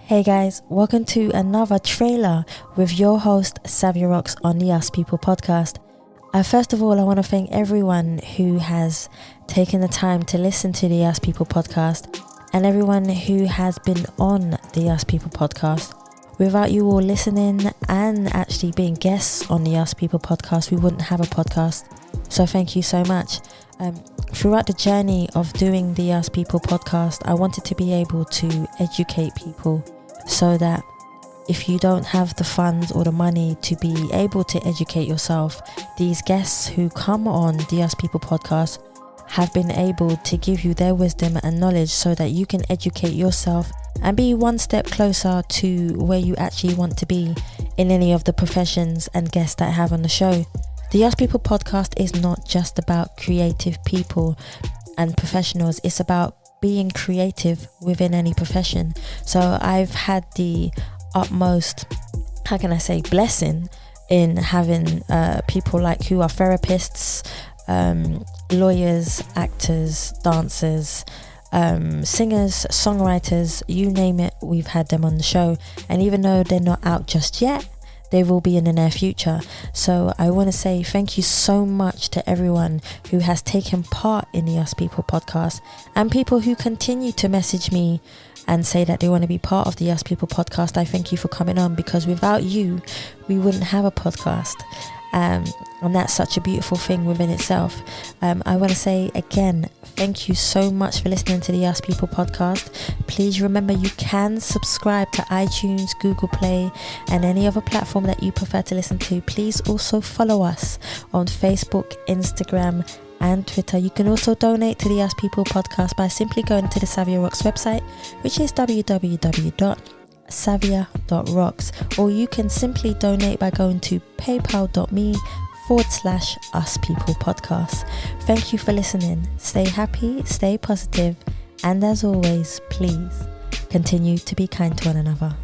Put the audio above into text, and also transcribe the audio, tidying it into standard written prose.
Hey guys, welcome to another trailer with your host Savia Rocks on the Us People podcast. First of all, I want to thank everyone who has taken the time to listen to the Us People podcast and everyone who has been on the Us People podcast. Without you all listening and actually being guests on the Us People podcast, we wouldn't have a podcast. So thank you so much. Throughout the journey of doing the Us People podcast, I wanted to be able to educate people so that if you don't have the funds or the money to be able to educate yourself, these guests who come on the Us People podcast have been able to give you their wisdom and knowledge so that you can educate yourself and be one step closer to where you actually want to be in any of the professions and guests that I have on the show. The Us People podcast is not just about creative people and professionals, it's about being creative within any profession. So I've had the utmost, blessing in having people like who are therapists, lawyers, actors, dancers, singers, songwriters, you name it, we've had them on the show. And even though they're not out just yet, they will be in the near future. So I want to say thank you so much to everyone who has taken part in the Us People podcast and people who continue to message me and say that they want to be part of the Us People podcast. I thank you for coming on, because without you, we wouldn't have a podcast. And that's such a beautiful thing within itself. I want to say again, thank you so much for listening to the Us People podcast. Please remember you can subscribe to iTunes, Google Play, and any other platform that you prefer to listen to. Please also follow us on Facebook, Instagram, and Twitter. You can also donate to the Us People podcast by simply going to the Savia Rocks website, which is www.savia.rocks, or you can simply donate by going to paypal.me/Us People podcast. Thank you for listening. Stay happy, stay positive, and as always, please continue to be kind to one another.